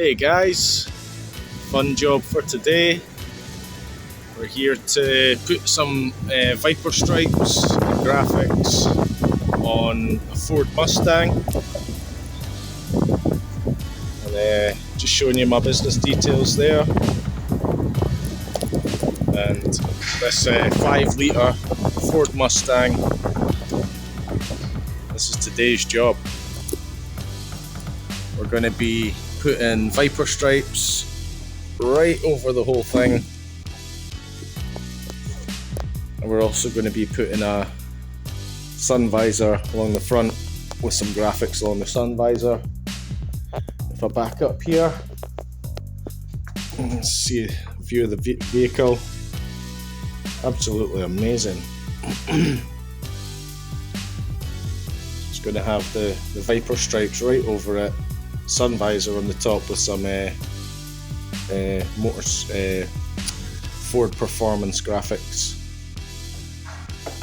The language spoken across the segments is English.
Hey guys, fun job for today. We're here to put some Viper stripes and graphics on a Ford Mustang, and just showing you my business details there. And this 5 litre Ford Mustang, this is today's job. We're going to be putting Viper stripes right over the whole thing, and we're also going to be putting a sun visor along the front with some graphics along the sun visor. If I back up here, you can see a view of the vehicle. Absolutely amazing. It's going to have the Viper stripes right over it, sun visor on the top with some Ford Performance graphics.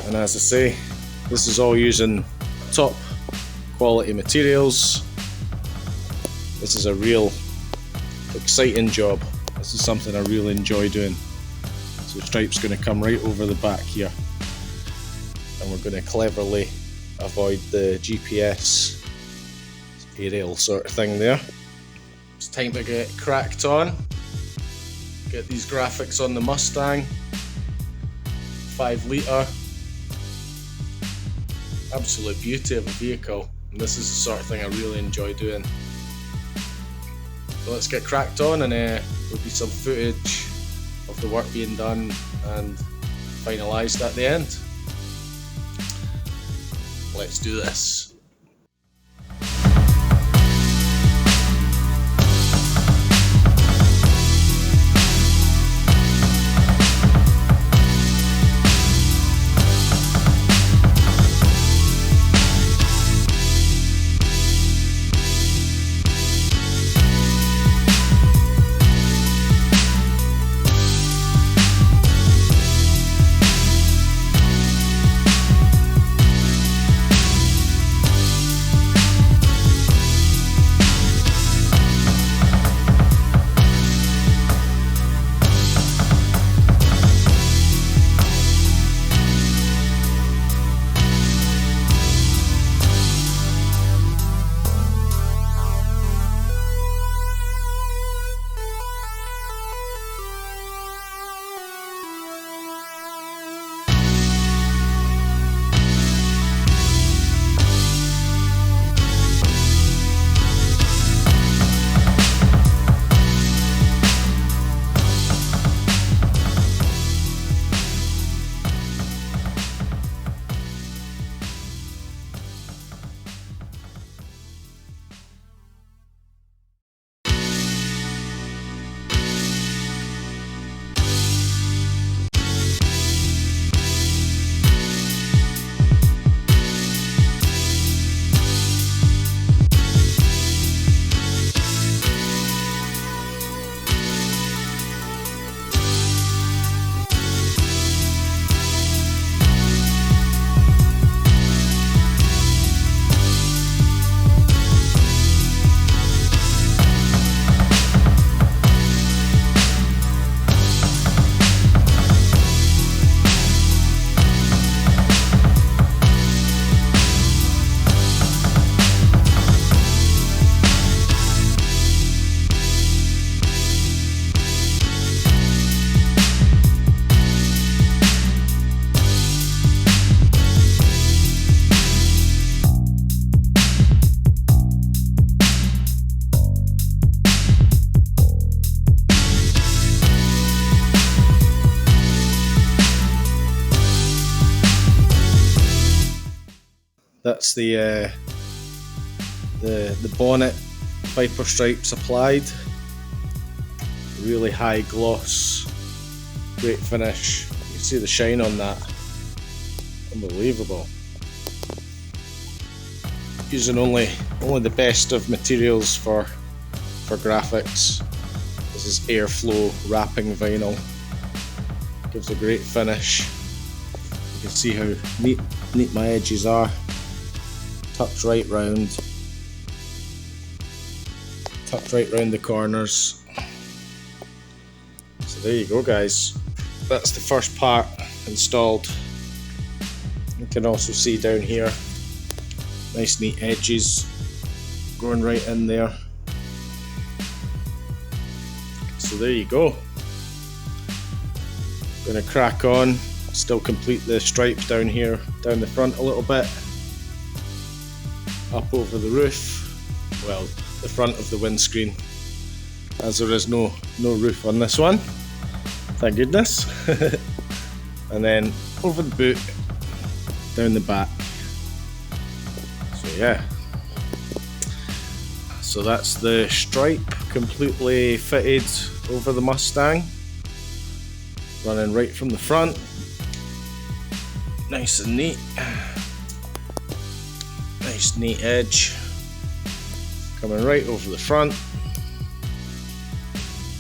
And as I say, this is all using top quality materials. This is a real exciting job. This is something I really enjoy doing. So the stripe's going to come right over the back here, and we're going to cleverly avoid the GPS aerial sort of thing there. It's time to get cracked on. Get these graphics on the Mustang. 5 litre. Absolute beauty of a vehicle. And this is the sort of thing I really enjoy doing. So let's get cracked on, and there'll be some footage of the work being done and finalised at the end. Let's do this. That's the bonnet Viper stripes applied. Really high gloss, great finish. You can see the shine on that. Unbelievable. Using only the best of materials for graphics. This is airflow wrapping vinyl. Gives a great finish. You can see how neat my edges are. Tucks right round. tucked right round the corners. So there you go, guys. That's the first part installed. You can also see down here, nice neat edges going right in there. So there you go. Gonna crack on, still complete the stripes down here, down the front a little bit, up over the roof, well, the front of the windscreen, as there is no roof on this one, thank goodness. And then over the boot, down the back. So yeah, so that's the stripe completely fitted over the Mustang, running right from the front, nice and neat, nice neat edge coming right over the front,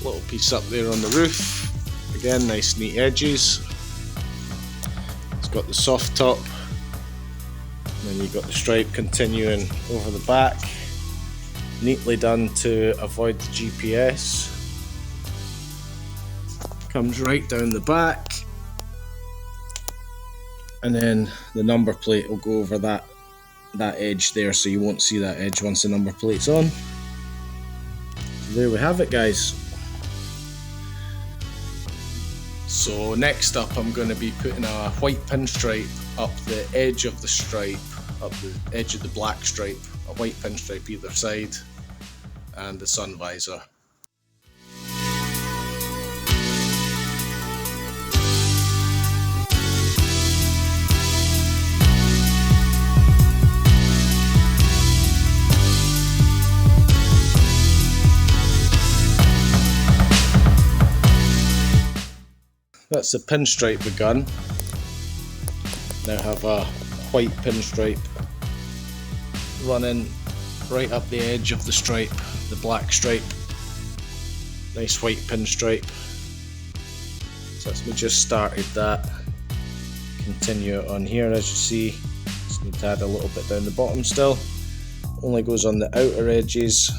little piece up there on the roof, again nice neat edges. It's got the soft top, and then you've got the stripe continuing over the back, neatly done to avoid the GPS. Comes right down the back, and then the number plate will go over that edge there, so you won't see that edge once the number plate's on. So there we have it, guys. So next up, I'm going to be putting a white pinstripe up the edge of the stripe, up the edge of the black stripe, a white pinstripe either side, and the sun visor. That's the pinstripe begun. Now have a white pinstripe running right up the edge of the stripe, the black stripe. Nice white pinstripe. So that's we just started that. Continue it on here, as you see. Just need to add a little bit down the bottom still. Only goes on the outer edges.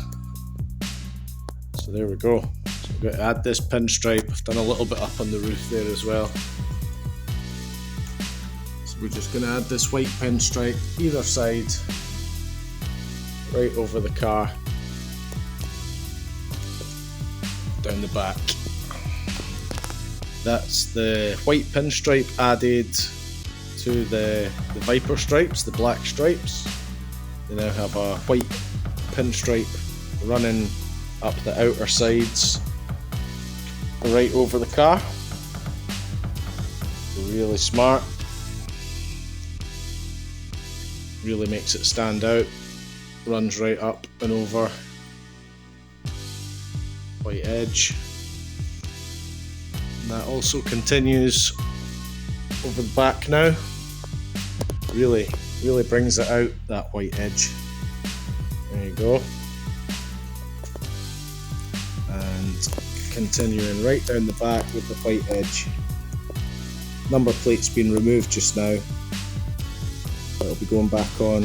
So there we go. So we're going to add this pinstripe. I've done a little bit up on the roof there as well. So we're just going to add this white pinstripe either side, right over the car, down the back. That's the white pinstripe added to the Viper stripes, the black stripes. They now have a white pinstripe running up the outer sides, right over the car. Really smart. Really makes it stand out. Runs right up and over. White edge. And that also continues over the back now. Really brings it out, that white edge. There you go. And continuing right down the back with the white edge. Number plate's been removed just now. It'll be going back on,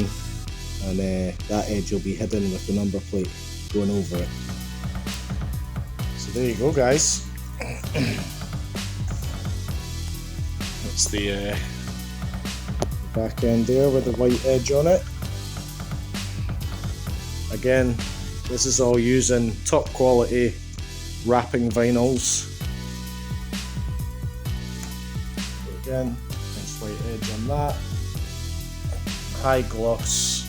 and that edge will be hidden with the number plate going over it. So there you go, guys. That's the back end there with the white edge on it. Again, this is all using top quality wrapping vinyls. So again, nice white edge on that. High gloss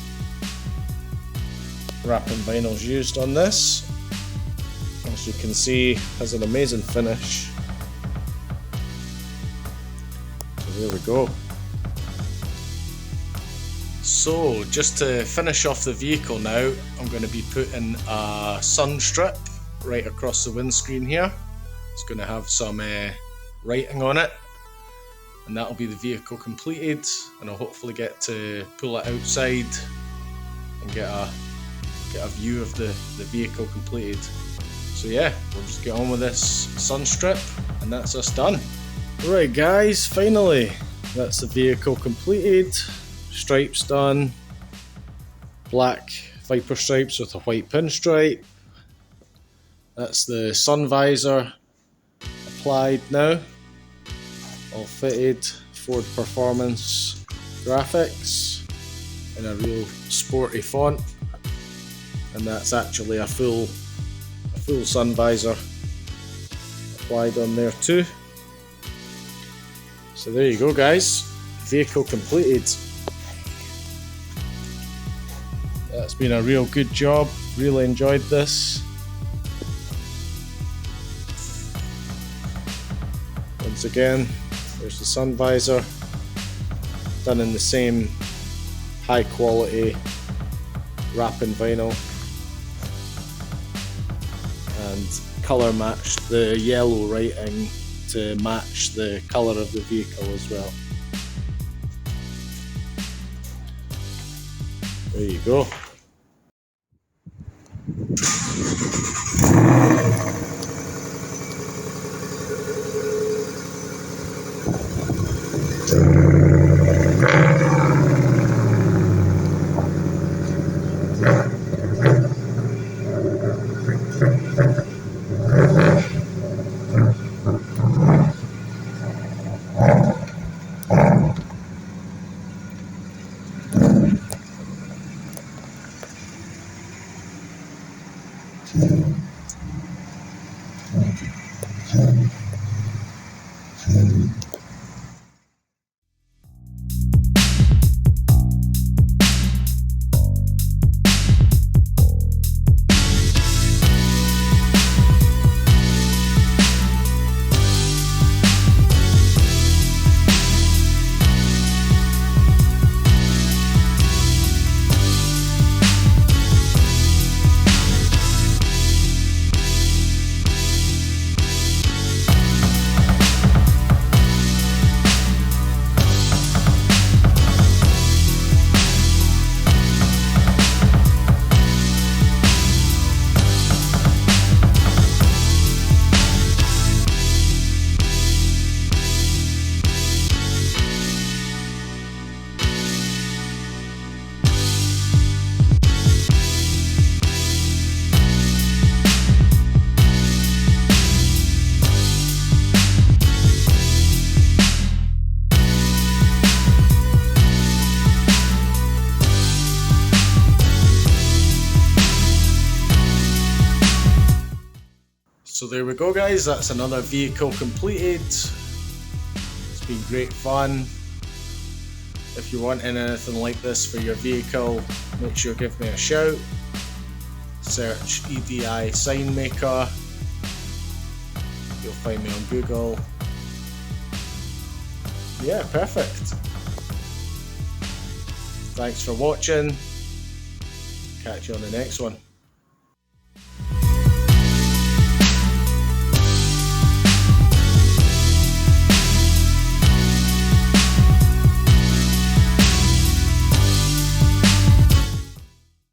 wrapping vinyls used on this. As you can see, has an amazing finish. So there we go. So just to finish off the vehicle now, I'm going to be putting a sun strip right across the windscreen here. It's going to have some writing on it, and that'll be the vehicle completed, and I'll hopefully get to pull it outside and get a view of the vehicle completed. So yeah, we'll just get on with this sun strip, and that's us done. Right guys, finally, that's the vehicle completed. Stripes done, black Viper stripes with a white pinstripe, That's the sun visor applied now, all fitted. Ford Performance graphics in a real sporty font, and that's actually a full sun visor applied on there too. So there you go, guys, vehicle completed. That's been a real good job, really enjoyed this. Once again, there's the sun visor, done in the same high quality wrapping vinyl, and colour matched the yellow writing to match the colour of the vehicle as well. There you go. So there we go, guys, that's another vehicle completed. It's been great fun. If you're wanting anything like this for your vehicle, make sure to give me a shout. Search EDI Sign Maker. You'll find me on Google. Yeah, perfect. Thanks for watching. Catch you on the next one.